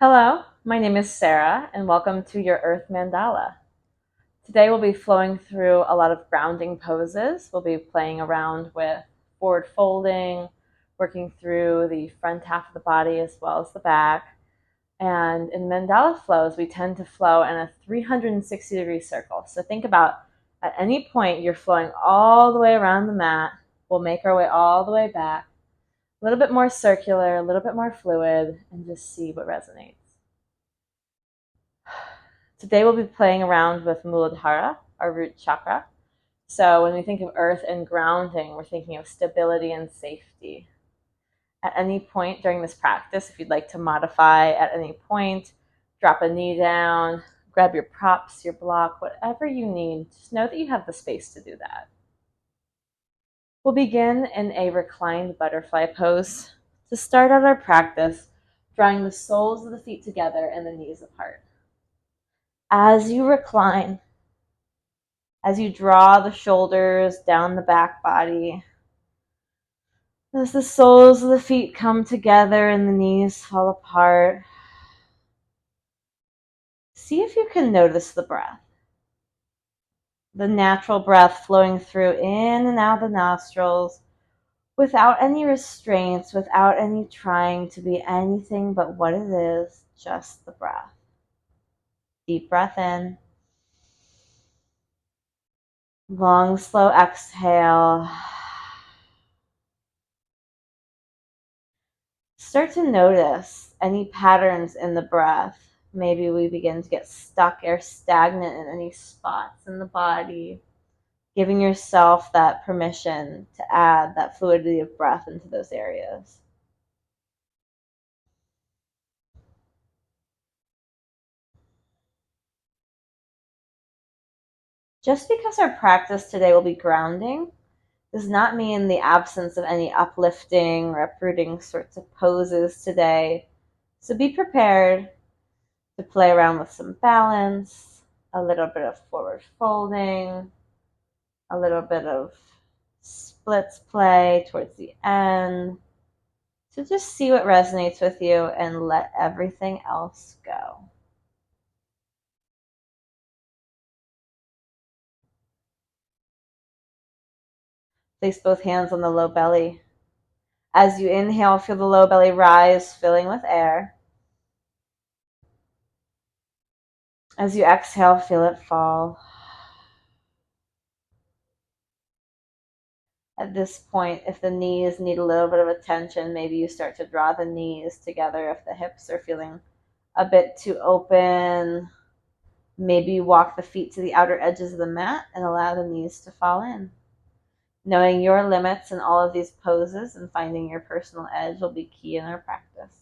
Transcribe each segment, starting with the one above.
Hello, my name is Sarah, and welcome to your Earth Mandala. Today we'll be flowing through a lot of grounding poses. We'll be playing around with forward folding, working through the front half of the body as well as the back. And in mandala flows, we tend to flow in a 360-degree circle. So think about at any point you're flowing all the way around the mat. We'll make our way all the way back, a little bit more circular, a little bit more fluid, and just see what resonates. Today we'll be playing around with muladhara, our root chakra. So when we think of earth and grounding, we're thinking of stability and safety. At any point during this practice, if you'd like to modify at any point, drop a knee down, grab your props, your block, whatever you need, just know that you have the space to do that. We'll begin in a reclined butterfly pose. To start out our practice, drawing the soles of the feet together and the knees apart. As you recline, as you draw the shoulders down the back body, as the soles of the feet come together and the knees fall apart, see if you can notice the breath. The natural breath flowing through in and out the nostrils without any restraints, without any trying to be anything but what it is, just the breath. Deep breath in. Long, slow exhale. Start to notice any patterns in the breath. Maybe we begin to get stuck or stagnant in any spots in the body, giving yourself that permission to add that fluidity of breath into those areas. Just because our practice today will be grounding does not mean the absence of any uplifting or uprooting sorts of poses today. So be prepared to play around with some balance, a little bit of forward folding, a little bit of splits play towards the end. So just see what resonates with you and let everything else go. Place both hands on the low belly. As you inhale, feel the low belly rise, filling with air. As you exhale, feel it fall. At this point, if the knees need a little bit of attention, maybe you start to draw the knees together if the hips are feeling a bit too open. Maybe you walk the feet to the outer edges of the mat and allow the knees to fall in. Knowing your limits in all of these poses and finding your personal edge will be key in our practice.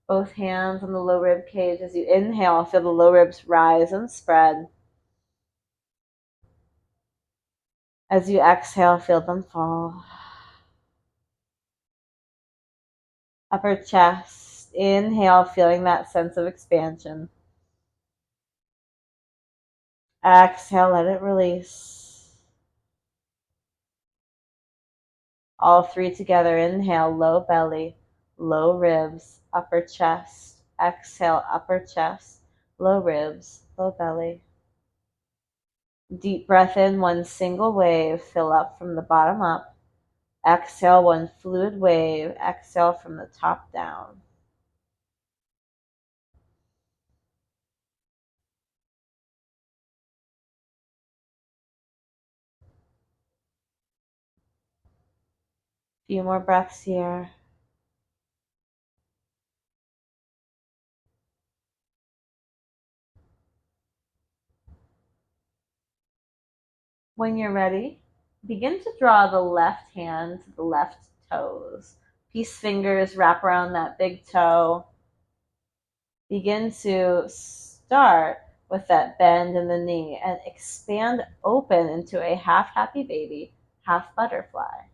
Both hands on the low rib cage. As you inhale, feel the low ribs rise and spread. As you exhale, feel them fall. Upper chest. Inhale, feeling that sense of expansion. Exhale, let it release. All three together. Inhale, low belly, low ribs, upper chest. Exhale, upper chest, low ribs, low belly. Deep breath in, one single wave. Fill up from the bottom up. Exhale, one fluid wave. Exhale from the top down. Few more breaths here. When you're ready, begin to draw the left hand to the left toes. Peace fingers wrap around that big toe. Begin to start with that bend in the knee and expand open into a half happy baby, half butterfly.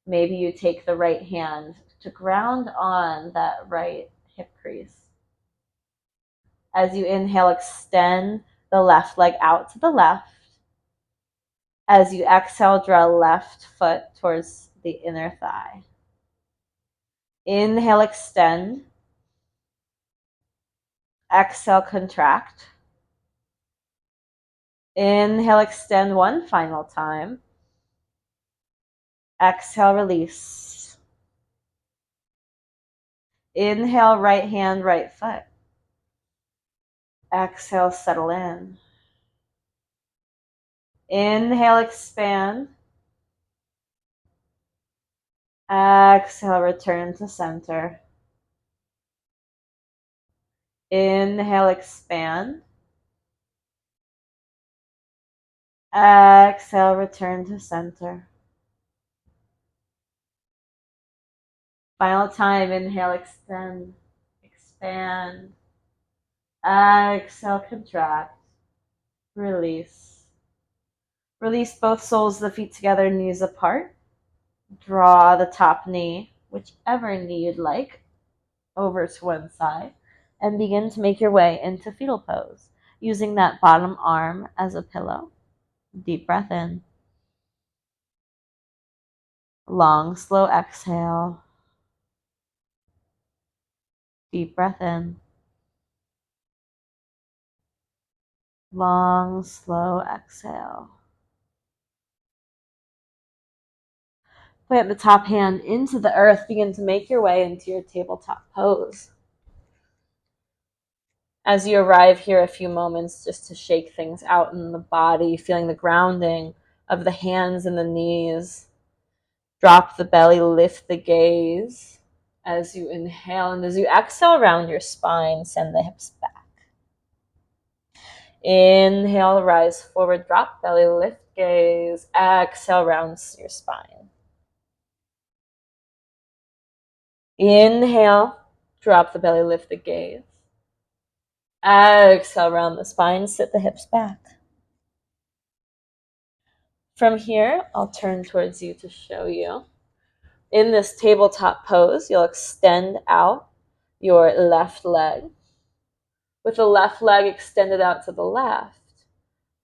Maybe you take the right hand to ground on that right hip crease. As you inhale, extend the left leg out to the left. As you exhale, draw left foot towards the inner thigh. Inhale, extend. Exhale, contract. Inhale, extend one final time. Exhale, release. Inhale, right hand, right foot. Exhale, settle in. Inhale, expand. Exhale, return to center. Inhale, expand. Exhale, return to center. Final time, inhale, extend, expand. Exhale, contract, release. Release both soles of the feet together, knees apart. Draw the top knee, whichever knee you'd like, over to one side, and begin to make your way into fetal pose, using that bottom arm as a pillow. Deep breath in. Long, slow exhale. Deep breath in. Long, slow exhale. Plant the top hand into the earth. Begin to make your way into your tabletop pose. As you arrive here, a few moments just to shake things out in the body, feeling the grounding of the hands and the knees. Drop the belly, lift the gaze as you inhale, and as you exhale around your spine, send the hips back. Inhale, rise forward, drop belly, lift gaze. Exhale, rounds your spine. Inhale, drop the belly, lift the gaze. Exhale, round the spine, sit the hips back. From here, I'll turn towards you to show you. In this tabletop pose, you'll extend out your left leg. With the left leg extended out to the left,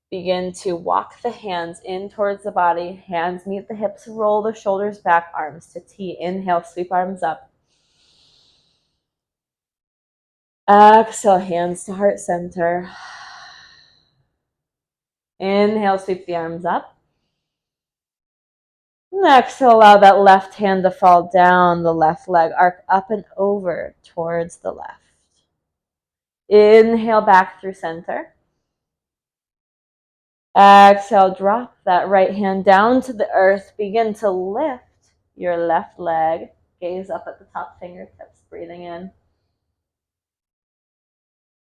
begin to walk the hands in towards the body. Hands meet the hips, roll the shoulders back, arms to T. Inhale, sweep arms up. Exhale, hands to heart center. Inhale, sweep the arms up. Exhale, allow that left hand to fall down, the left leg arc up and over towards the left. Inhale, back through center. Exhale, drop that right hand down to the earth. Begin to lift your left leg. Gaze up at the top fingertips, breathing in.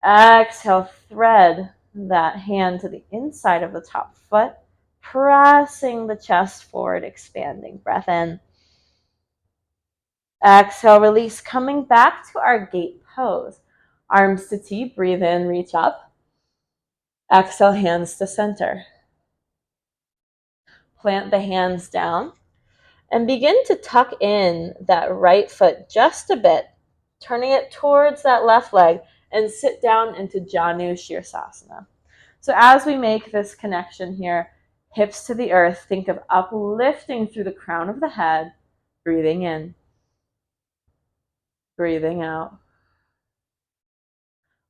Exhale, thread that hand to the inside of the top foot, pressing the chest forward, expanding. Breath in. Exhale, release, coming back to our gate pose. Arms to T, breathe in, reach up. Exhale, hands to center. Plant the hands down and begin to tuck in that right foot just a bit, turning it towards that left leg, and sit down into Janu Shirsasana. So as we make this connection here, hips to the earth, think of uplifting through the crown of the head, breathing in, breathing out.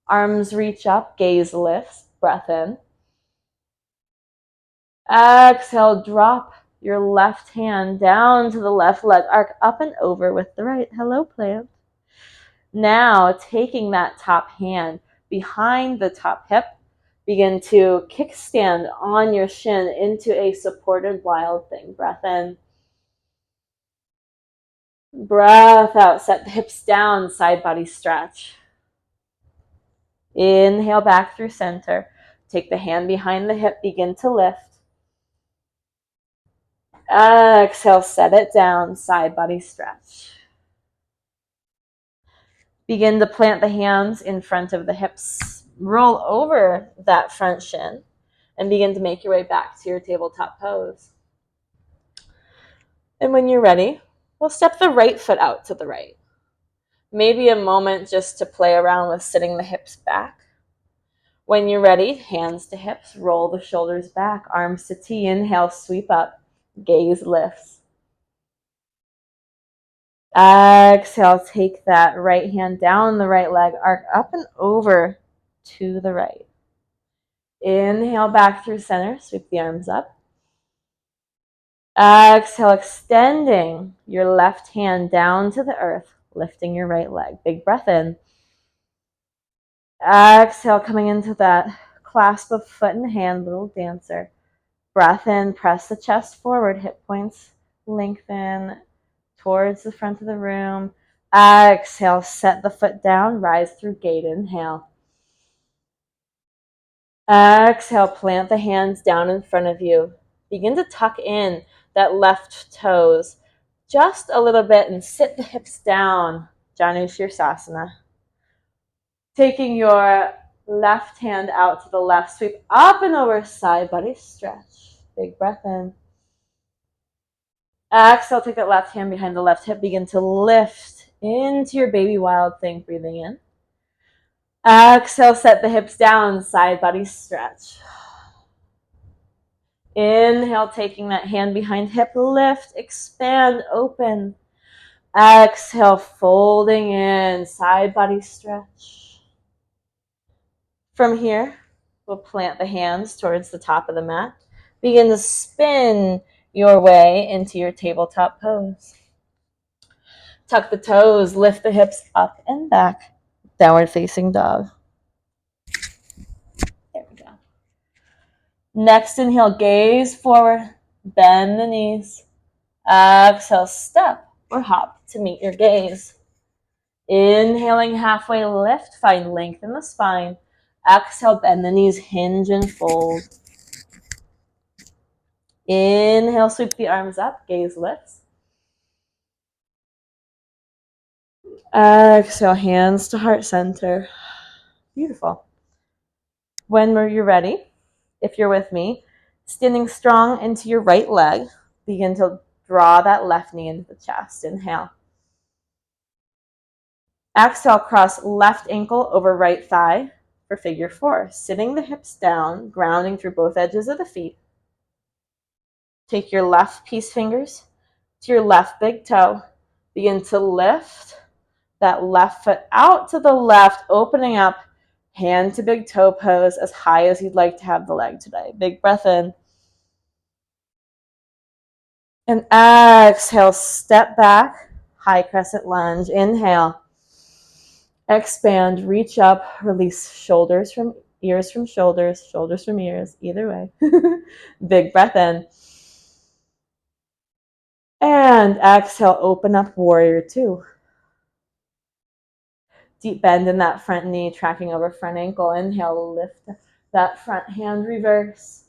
Arms reach up, gaze lifts, breath in. Exhale, drop your left hand down to the left leg, arc up and over with the right. Hello, plant. Now, taking that top hand behind the top hip, begin to kickstand on your shin into a supported wild thing. Breath in. Breath out. Set the hips down, side body stretch. Inhale back through center. Take the hand behind the hip, begin to lift. Exhale, set it down, side body stretch. Begin to plant the hands in front of the hips. Roll over that front shin and begin to make your way back to your tabletop pose. And when you're ready, we'll step the right foot out to the right. Maybe a moment just to play around with sitting the hips back. When you're ready, hands to hips, roll the shoulders back, arms to T. Inhale, sweep up, gaze lifts. Exhale, take that right hand down the right leg, arc up and over to the right. Inhale back through center, sweep the arms up. Exhale, extending your left hand down to the earth, lifting your right leg. Big breath in. Exhale, coming into that clasp of foot and hand, little dancer. Breath in, press the chest forward, hip points lengthen towards the front of the room. Exhale, set the foot down, rise through gate. Inhale. Exhale, plant the hands down in front of you. Begin to tuck in that left toes just a little bit and sit the hips down. Janu Sirsasana. Taking your left hand out to the left, sweep up and over, side body stretch. Big breath in. Exhale, take that left hand behind the left hip. Begin to lift into your baby wild thing, breathing in. Exhale, set the hips down, side body stretch. Inhale, taking that hand behind hip, lift, expand, open. Exhale, folding in, side body stretch. From here, we'll plant the hands towards the top of the mat. Begin to spin your way into your tabletop pose. Tuck the toes, lift the hips up and back. Downward facing dog. There we go. Next inhale, gaze forward, bend the knees. Exhale, step or hop to meet your gaze. Inhaling, halfway lift, find length in the spine. Exhale, bend the knees, hinge and fold. Inhale, sweep the arms up, gaze lifts. Exhale, hands to heart center. Beautiful. When you're ready, if you're with me, standing strong into your right leg, begin to draw that left knee into the chest. Inhale. Exhale, cross left ankle over right thigh for figure four. Sitting the hips down, grounding through both edges of the feet. Take your left peace fingers to your left big toe. Begin to lift that left foot out to the left, opening up, hand to big toe pose as high as you'd like to have the leg today. Big breath in. And exhale, step back, high crescent lunge. Inhale. Expand, reach up, release shoulders from ears from shoulders, shoulders from ears, either way. Big breath in. And exhale, open up, warrior two. Deep bend in that front knee, tracking over front ankle. Inhale, lift that front hand, reverse.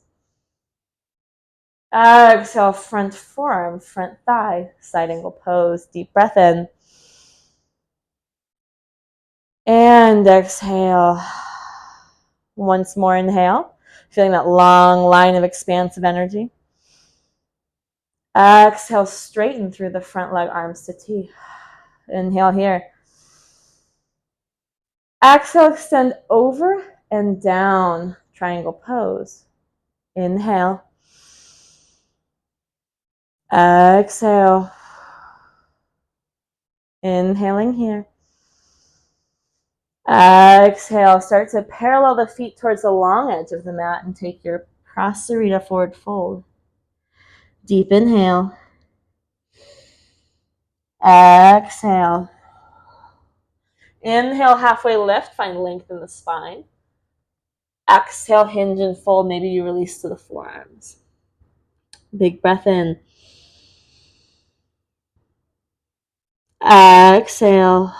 Exhale, front forearm, front thigh, side angle pose. Deep breath in. And exhale. Once more, inhale. Feeling that long line of expansive energy. Exhale, straighten through the front leg, arms to T. Inhale here. Exhale, extend over and down, triangle pose. Inhale. Exhale. Inhaling here. Exhale. Start to parallel the feet towards the long edge of the mat and take your Prasarita forward fold. Deep inhale. Exhale. Inhale, halfway lift. Find length in the spine. Exhale, hinge and fold. Maybe you release to the forearms. Big breath in. Exhale.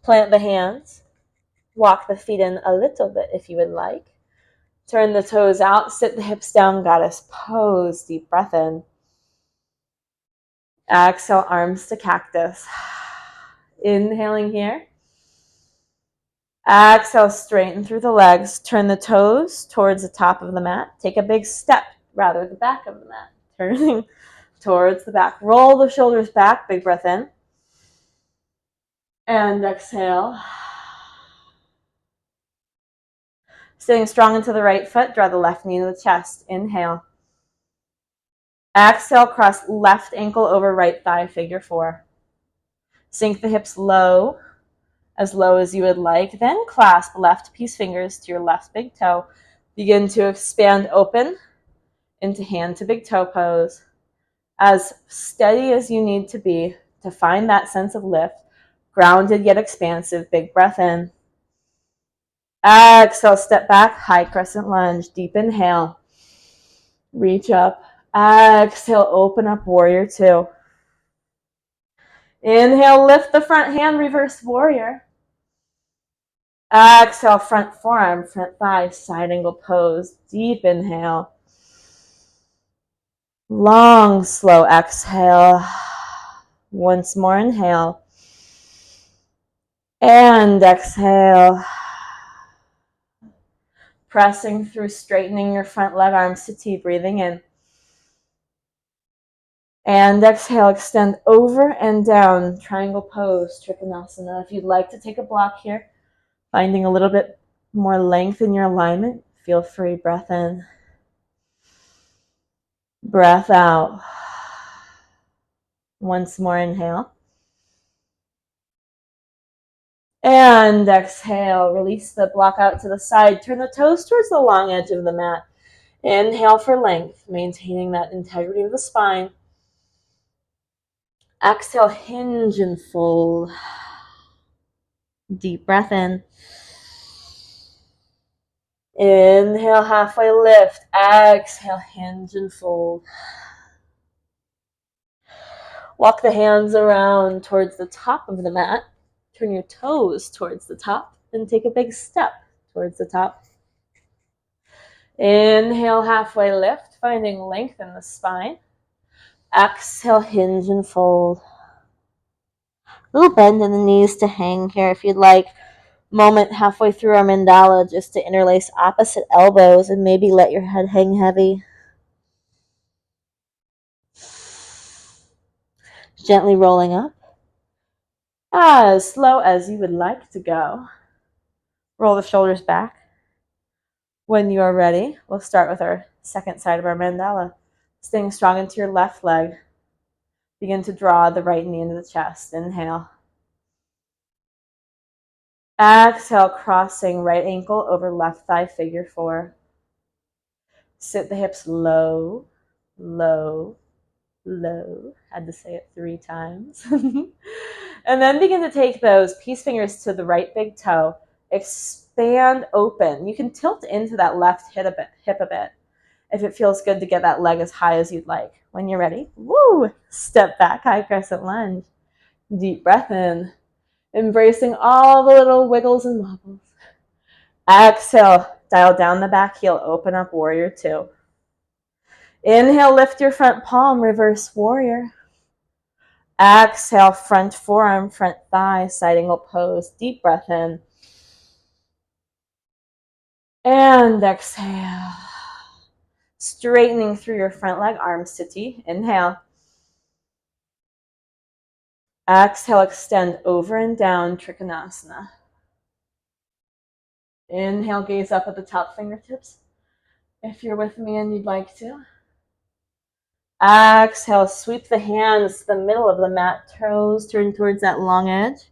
Plant the hands. Walk the feet in a little bit if you would like. Turn the toes out. Sit the hips down, goddess pose. Deep breath in. Exhale, arms to cactus. Inhaling here. Exhale, straighten through the legs. Turn the toes towards the top of the mat. Take a big step, rather the back of the mat. Turning towards the back. Roll the shoulders back. Big breath in. And exhale. Sitting strong into the right foot. Draw the left knee to the chest. Inhale. Exhale, cross left ankle over right thigh, figure 4. Sink the hips low as you would like. Then clasp left peace fingers to your left big toe. Begin to expand open into hand to big toe pose. As steady as you need to be to find that sense of lift. Grounded yet expansive. Big breath in. Exhale, step back, high crescent lunge. Deep inhale. Reach up. Exhale, open up, warrior 2. Inhale, lift the front hand, reverse warrior. Exhale, front forearm, front thigh, side angle pose. Deep inhale. Long, slow exhale. Once more, inhale. And exhale. Pressing through, straightening your front leg, arms to T, breathing in. And exhale, extend over and down, triangle pose, Trikonasana. If you'd like to take a block here, finding a little bit more length in your alignment, feel free. Breath in. Breath out. Once more, inhale. And exhale, release the block out to the side. Turn the toes towards the long edge of the mat. Inhale for length, maintaining that integrity of the spine. Exhale, hinge and fold. Deep breath in. Inhale, halfway lift. Exhale, hinge and fold. Walk the hands around towards the top of the mat. Turn your toes towards the top and take a big step towards the top. Inhale, halfway lift, finding length in the spine. Exhale, hinge and fold. Little bend in the knees to hang here if you'd like. Moment halfway through our mandala just to interlace opposite elbows and maybe let your head hang heavy. Gently rolling up. As slow as you would like to go. Roll the shoulders back. When you are ready, we'll start with our second side of our mandala. Staying strong into your left leg. Begin to draw the right knee into the chest. Inhale. Exhale, crossing right ankle over left thigh, figure 4. Sit the hips low, low, low. Had to say it 3 times. And then begin to take those peace fingers to the right big toe. Expand open. You can tilt into that left hip a bit if it feels good to get that leg as high as you'd like. When you're ready, woo, step back, high crescent lunge. Deep breath in, embracing all the little wiggles and wobbles. Exhale, dial down the back heel, open up, warrior 2. Inhale, lift your front palm, reverse warrior. Exhale, front forearm, front thigh, side angle pose. Deep breath in. And exhale. Straightening through your front leg, arms to T. Inhale. Exhale, extend over and down, Trikonasana. Inhale, gaze up at the top fingertips. If you're with me and you'd like to. Exhale, sweep the hands to the middle of the mat, toes turn towards that long edge.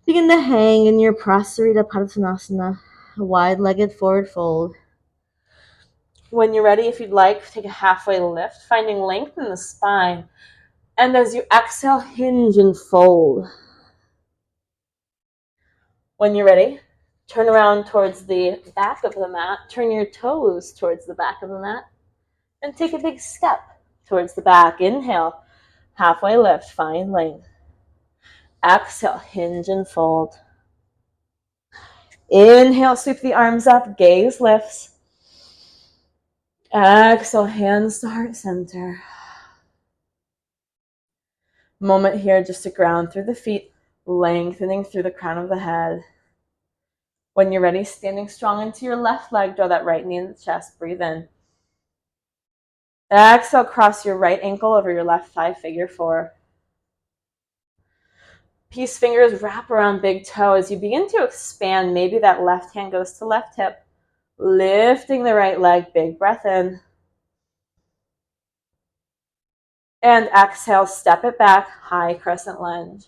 Begin to hang in your Prasarita Padasana, a wide-legged forward fold. When you're ready, if you'd like, take a halfway lift, finding length in the spine. And as you exhale, hinge and fold. When you're ready, turn around towards the back of the mat, turn your toes towards the back of the mat, and take a big step towards the back. Inhale, halfway lift, find length. Exhale, hinge and fold. Inhale, sweep the arms up, gaze lifts. Exhale, hands to heart center. Moment here just to ground through the feet, lengthening through the crown of the head. When you're ready, standing strong into your left leg, draw that right knee in the chest, breathe in. Exhale, cross your right ankle over your left thigh, figure 4. Peace fingers wrap around big toe as you begin to expand. Maybe that left hand goes to left hip. Lifting the right leg, big breath in. And exhale, step it back, high crescent lunge.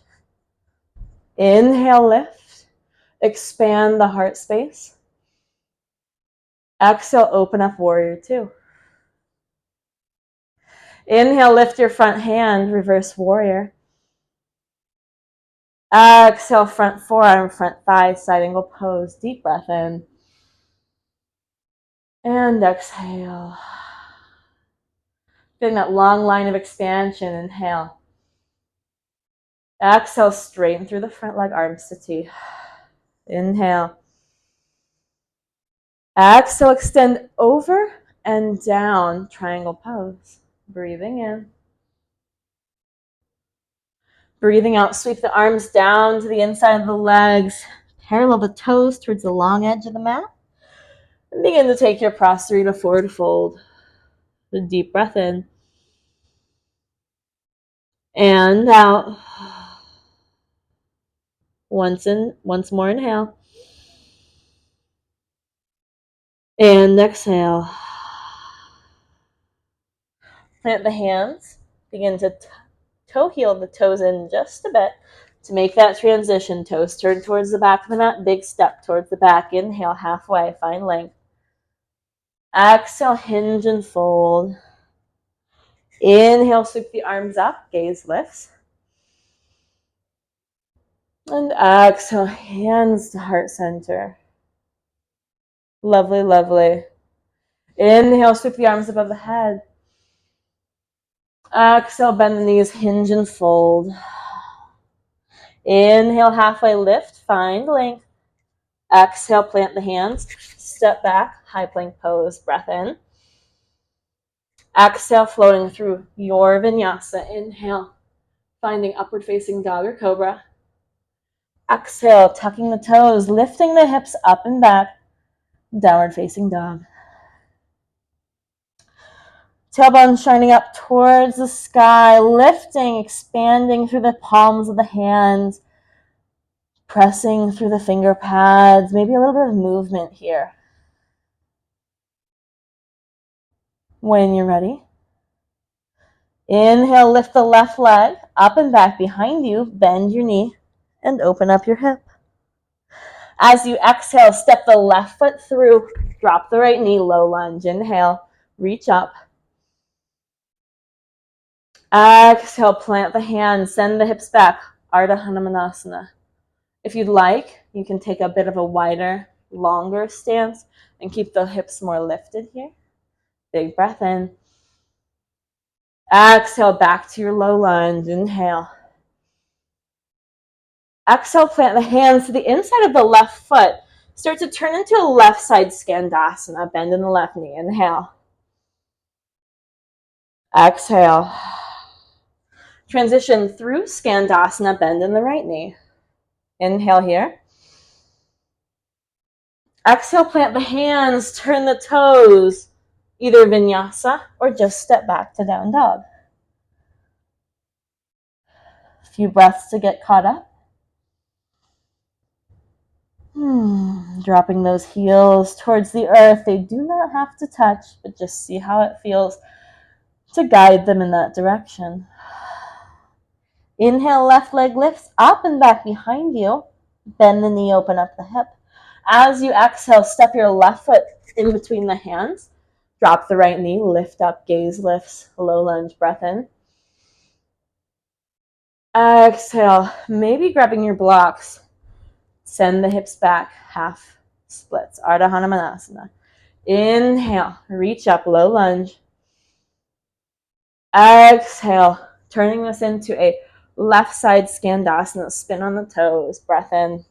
Inhale, lift. Expand the heart space. Exhale, open up warrior two. Inhale, lift your front hand, reverse warrior. Exhale, front forearm, front thigh, side angle pose. Deep breath in. And exhale. Getting that long line of expansion. Inhale. Exhale, straighten through the front leg, arms to T. Inhale. Exhale, extend over and down, triangle pose. Breathing in. Breathing out, sweep the arms down to the inside of the legs. Parallel the toes towards the long edge of the mat. And begin to take your Prasarita forward fold. A deep breath in. And out. Once more inhale. And exhale. Plant the hands. Begin to toe heel the toes in just a bit to make that transition. Toes turn towards the back of the mat. Big step towards the back. Inhale halfway. Find length. Exhale, hinge and fold. Inhale, sweep the arms up. Gaze lifts. And exhale, hands to heart center. Lovely, lovely. Inhale, sweep the arms above the head. Exhale, bend the knees, hinge and fold. Inhale, halfway lift, find length. Exhale, plant the hands, step back, high plank pose, breath in. Exhale, floating through your vinyasa. Inhale, finding upward facing dog or cobra. Exhale, tucking the toes, lifting the hips up and back, downward facing dog. Tailbone shining up towards the sky, lifting, expanding through the palms of the hands, pressing through the finger pads, maybe a little bit of movement here. When you're ready, inhale, lift the left leg up and back behind you, bend your knee, and open up your hip. As you exhale, step the left foot through, drop the right knee, low lunge. Inhale, reach up. Exhale, plant the hands, send the hips back, Ardha Hanumanasana. If you'd like, you can take a bit of a wider, longer stance and keep the hips more lifted here. Big breath in. Exhale, back to your low lunge. Inhale. Exhale, plant the hands to the inside of the left foot. Start to turn into a left side Skandasana. Bend in the left knee. Inhale. Exhale. Transition through Skandasana. Bend in the right knee. Inhale here. Exhale, plant the hands, turn the toes, either vinyasa or just step back to down dog. A few breaths to get caught up. Dropping those heels towards the earth. They do not have to touch, but just see how it feels to guide them in that direction. Inhale, left leg lifts up and back behind you. Bend the knee, open up the hip. As you exhale, step your left foot in between the hands. Drop the right knee, lift up, gaze lifts, low lunge, breath in. Exhale, maybe grabbing your blocks. Send the hips back, half splits, Ardha Hanumanasana. Inhale, reach up, low lunge. Exhale, turning this into a left side Skandasana, spin on the toes, breath in.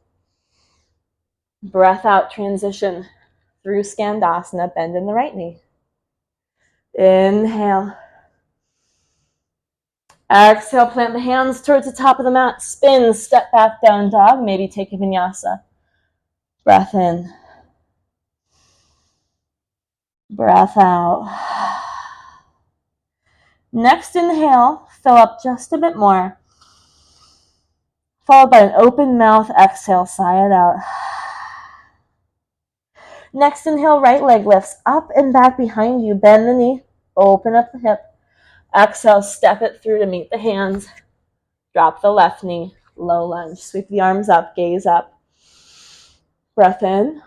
Breath out, transition through Skandasana, bend in the right knee. Inhale. Exhale, plant the hands towards the top of the mat, spin, step back, down dog, maybe take a vinyasa. Breath in. Breath out. Next inhale, fill up just a bit more, followed by an open mouth exhale, sigh it out. Next inhale, right leg lifts up and back behind you, bend the knee, open up the hip. Exhale, step it through to meet the hands. Drop the left knee, low lunge. Sweep the arms up, gaze up. Breath in.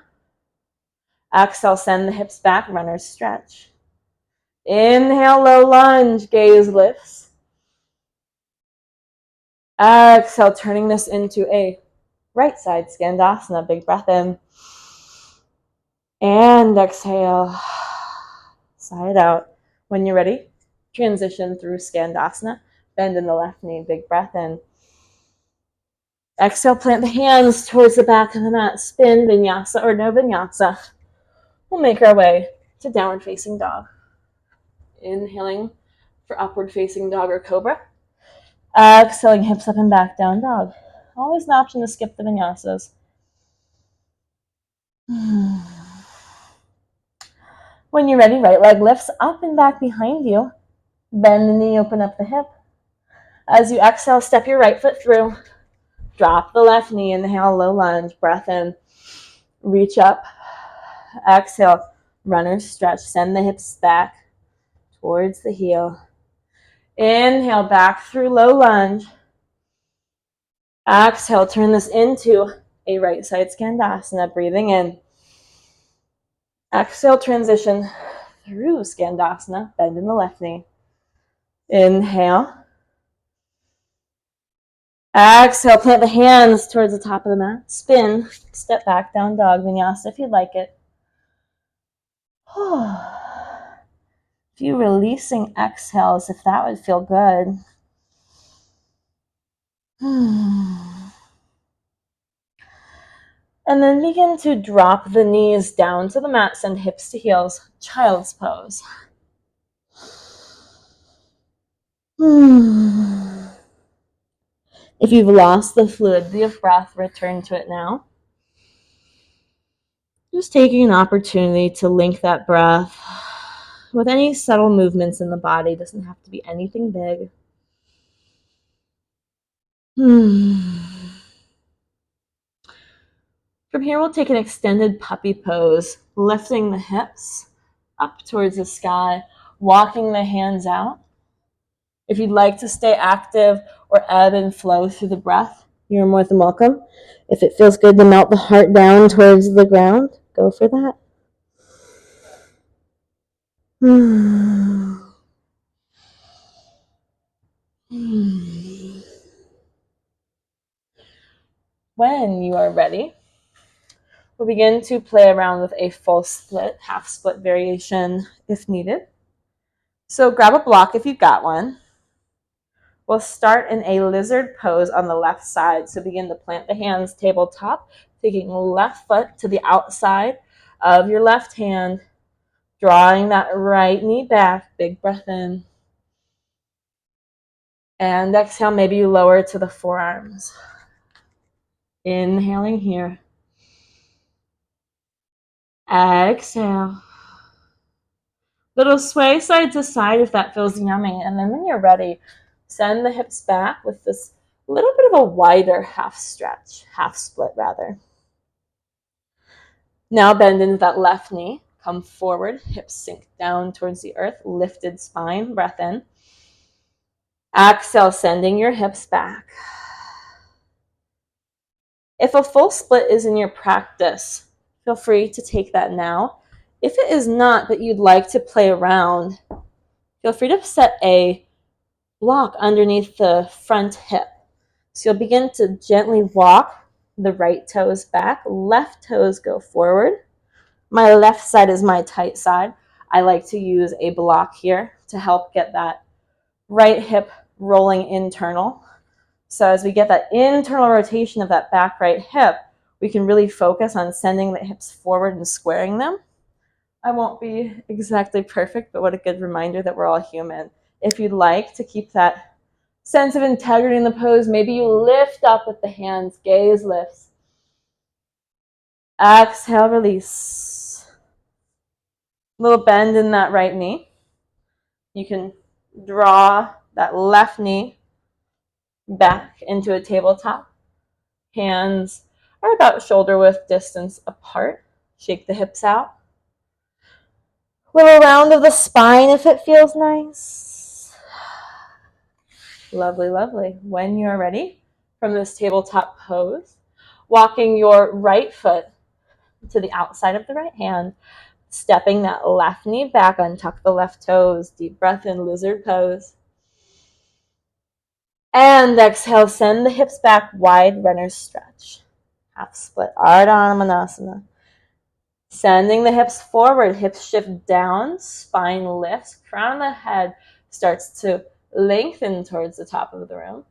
Exhale, send the hips back, runner's stretch. Inhale, low lunge, gaze lifts. Exhale, turning this into a right side Skandasana. Big breath in. And exhale, side out. When you're ready, transition through Skandasana. Bend in the left knee, big breath in. Exhale, plant the hands towards the back of the mat. Spin, vinyasa or no vinyasa. We'll make our way to downward facing dog. Inhaling for upward facing dog or cobra. Exhaling, hips up and back, down dog. Always an option to skip the vinyasas. When you're ready, right leg lifts up and back behind you. Bend the knee, open up the hip. As you exhale, step your right foot through. Drop the left knee, inhale, low lunge, breath in. Reach up. Exhale, runner's stretch. Send the hips back towards the heel. Inhale, back through low lunge. Exhale, turn this into a right side Skandasana. Breathing in. Exhale, transition through Skandasana. Bend in the left knee. Inhale. Exhale, plant the hands towards the top of the mat. Spin, step back, down dog, vinyasa if you'd like it. A few releasing exhales if that would feel good. And then begin to drop the knees down to the mat, send hips to heels, child's pose. If you've lost the fluidity of breath, return to it now. Just taking an opportunity to link that breath with any subtle movements in the body. It doesn't have to be anything big. From here, we'll take an extended puppy pose, lifting the hips up towards the sky, walking the hands out. If you'd like to stay active or ebb and flow through the breath, you're more than welcome. If it feels good to melt the heart down towards the ground, go for that. When you are ready, we'll begin to play around with a full split, half split variation if needed. So grab a block if you've got one. We'll start in a lizard pose on the left side. So begin to plant the hands tabletop, taking left foot to the outside of your left hand, drawing that right knee back, big breath in. And exhale, maybe you lower to the forearms. Inhaling here. Exhale. Little sway side to side if that feels yummy. And then when you're ready, send the hips back with this little bit of a wider half stretch, half split rather. Now bend into that left knee. Come forward, hips sink down towards the earth, lifted spine, breath in. Exhale, sending your hips back. If a full split is in your practice, feel free to take that now. If it is not, but you'd like to play around, feel free to set a block underneath the front hip. So you'll begin to gently walk the right toes back, left toes go forward. My left side is my tight side. I like to use a block here to help get that right hip rolling internal. So as we get that internal rotation of that back right hip, we can really focus on sending the hips forward and squaring them. I won't be exactly perfect, but what a good reminder that we're all human. If you'd like to keep that sense of integrity in the pose, maybe you lift up with the hands, gaze lifts. Exhale, release. Little bend in that right knee. You can draw that left knee back into a tabletop. Hands are about shoulder width distance apart. Shake the hips out. Little round of the spine if it feels nice. Lovely, lovely. When you're ready, from this tabletop pose, walking your right foot to the outside of the right hand, stepping that left knee back, untuck the left toes, deep breath in, lizard pose. And exhale, send the hips back, wide runner's stretch. Half split, Ardha Hanumanasana. Sending the hips forward, hips shift down, spine lifts, crown of the head starts to lengthen towards the top of the room.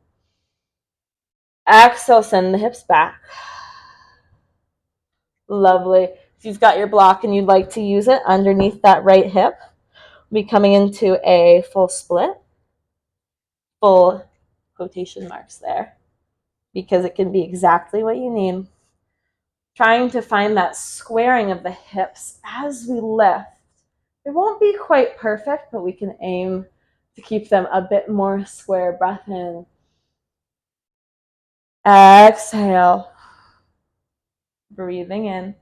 Exhale, send the hips back. Lovely. If you've got your block and you'd like to use it underneath that right hip, we'll be coming into a full split. Full quotation marks there, because it can be exactly what you need. Trying to find that squaring of the hips as we lift. It won't be quite perfect, but we can aim to keep them a bit more square. Breath in. Exhale. Breathing in.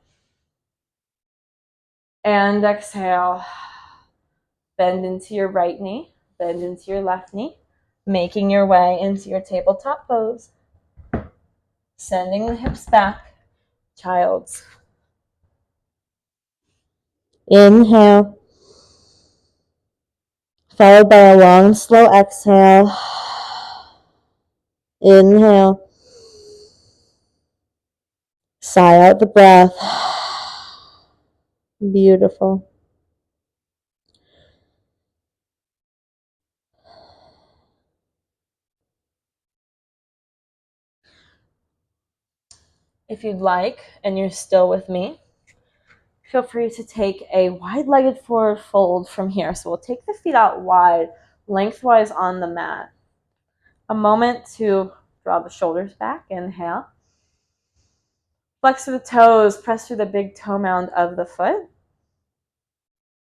And exhale. Bend into your right knee. Bend into your left knee. Making your way into your tabletop pose. Sending the hips back. Child's. Inhale. Followed by a long, slow exhale. Inhale. Sigh out the breath. Beautiful. If you'd like, and you're still with me, feel free to take a wide-legged forward fold from here. So we'll take the feet out wide, lengthwise on the mat. A moment to draw the shoulders back. Inhale. Flex through the toes, press through the big toe mound of the foot.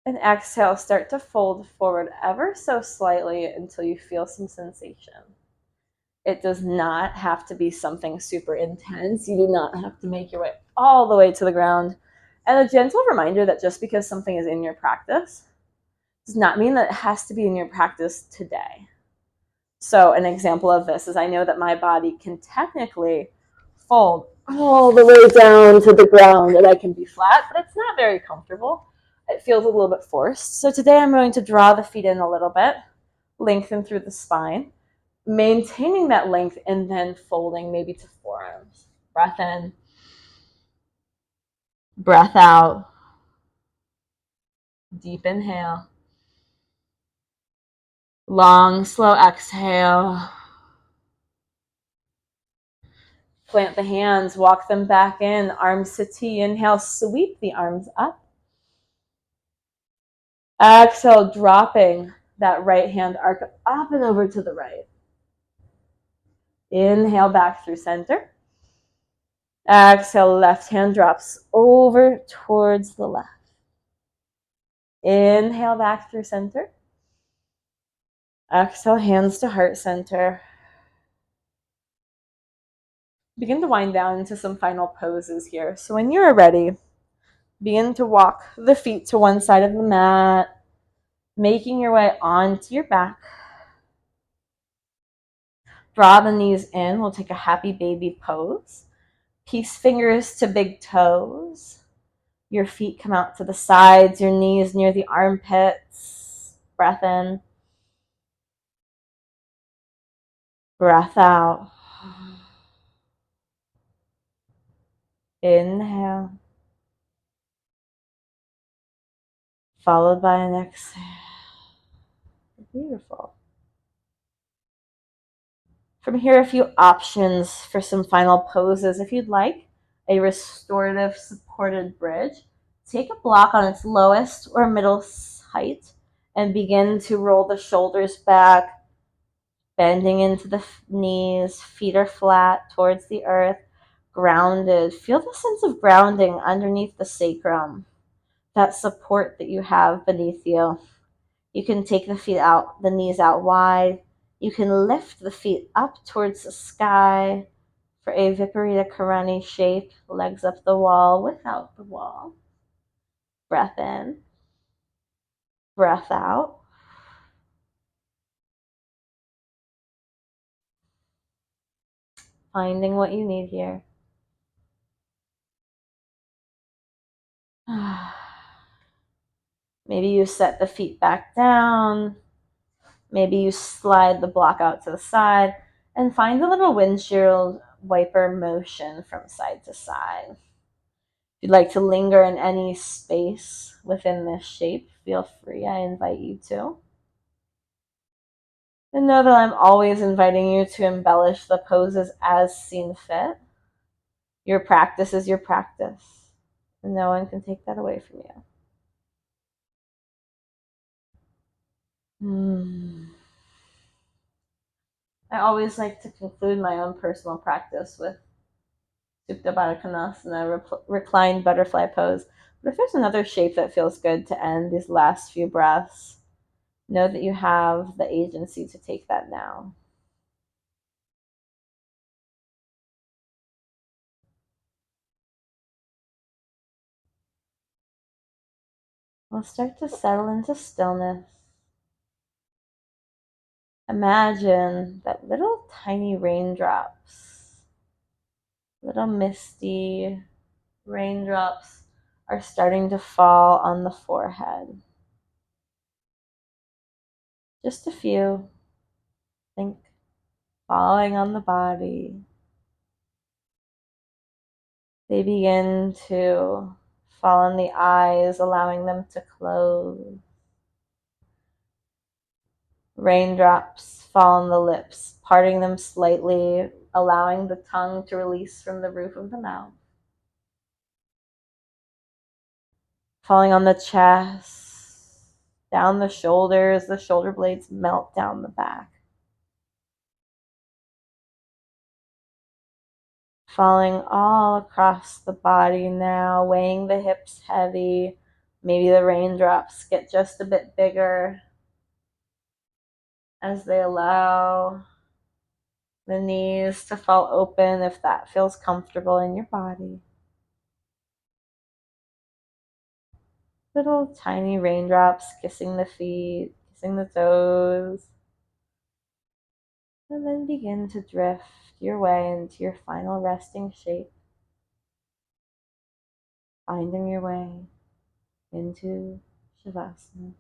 And exhale, start to fold forward ever so slightly until you feel some sensation. It does not have to be something super intense. You do not have to make your way all the way to the ground. And a gentle reminder that just because something is in your practice does not mean that it has to be in your practice today. So an example of this is I know that my body can technically fold all the way down to the ground and I can be flat, but it's not very comfortable. It feels a little bit forced. So today I'm going to draw the feet in a little bit, lengthen through the spine, maintaining that length and then folding maybe to forearms. Breath in, breath out, deep inhale, long, slow exhale. Plant the hands, walk them back in, arms to T. Inhale, sweep the arms up. Exhale, dropping that right hand arc up and over to the right. Inhale, back through center. Exhale, left hand drops over towards the left. Inhale, back through center. Exhale, hands to heart center. Begin to wind down into some final poses here. So when you're ready, begin to walk the feet to one side of the mat, making your way onto your back. Draw the knees in. We'll take a happy baby pose. Peace fingers to big toes. Your feet come out to the sides, your knees near the armpits. Breath in. Breath out. Inhale. Followed by an exhale. Beautiful. From here, a few options for some final poses. If you'd like a restorative supported bridge, take a block on its lowest or middle height and begin to roll the shoulders back, bending into the knees. Feet are flat towards the earth, grounded. Feel the sense of grounding underneath the sacrum, that support that you have beneath you. You can take the feet out, the knees out wide. You can lift the feet up towards the sky for a Viparita Karani shape, legs up the wall without the wall. Breath in, breath out. finding what you need here. Maybe you set the feet back down. Maybe you slide the block out to the side and find a little windshield wiper motion from side to side. If you'd like to linger in any space within this shape, feel free. I invite you to. And know that I'm always inviting you to embellish the poses as seen fit. Your practice is your practice, and no one can take that away from you. I always like to conclude my own personal practice with Supta Baddha Konasana, reclined butterfly pose. But if there's another shape that feels good to end these last few breaths, know that you have the agency to take that now. We'll start to settle into stillness. Imagine that little tiny raindrops, little misty raindrops are starting to fall on the forehead. Just a few. Think falling on the body. They begin to fall on the eyes, allowing them to close. Raindrops fall on the lips, parting them slightly, allowing the tongue to release from the roof of the mouth. Falling on the chest, down the shoulders, the shoulder blades melt down the back. Falling all across the body now, weighing the hips heavy. Maybe the raindrops get just a bit bigger as they allow the knees to fall open if that feels comfortable in your body. Little tiny raindrops kissing the feet, kissing the toes. And then begin to drift your way into your final resting shape, finding your way into Shavasana.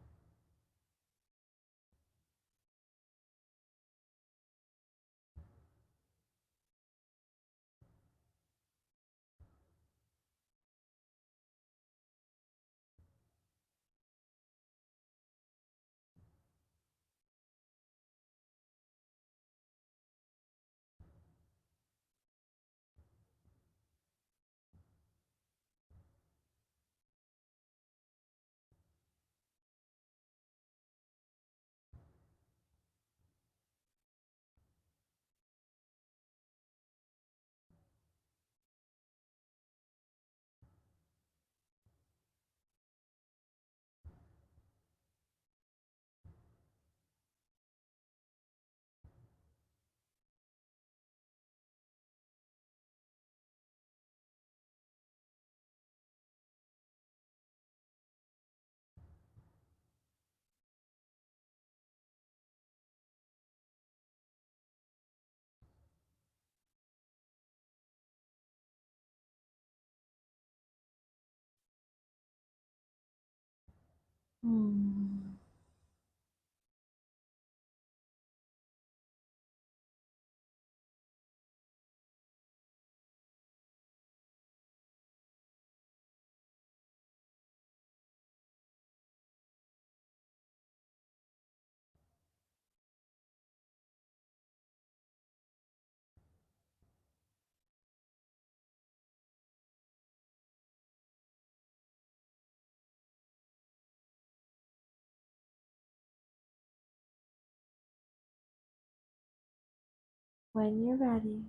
When you're ready,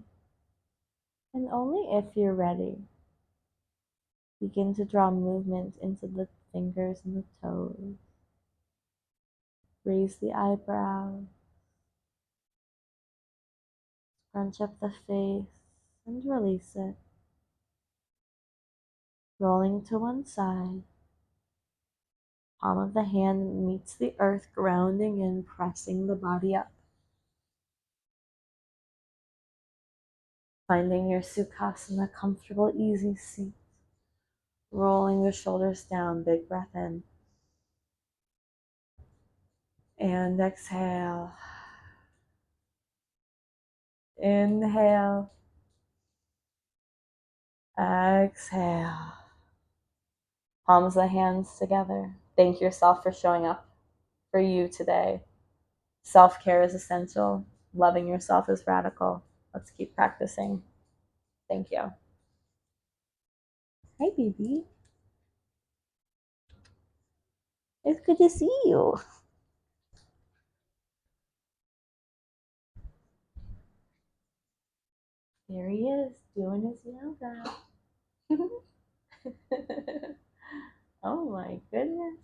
and only if you're ready, begin to draw movement into the fingers and the toes. Raise the eyebrows, scrunch up the face, and release it. Rolling to one side, palm of the hand meets the earth, grounding in, pressing the body up. Finding your Sukhasana, comfortable, easy seat. Rolling the shoulders down, big breath in. And exhale. Inhale. Exhale. Palms of the hands together. Thank yourself for showing up for you today. Self-care is essential. Loving yourself is radical. Let's keep practicing. Thank you. Hi, baby. It's good to see you. There he is, doing his yoga. Oh my goodness.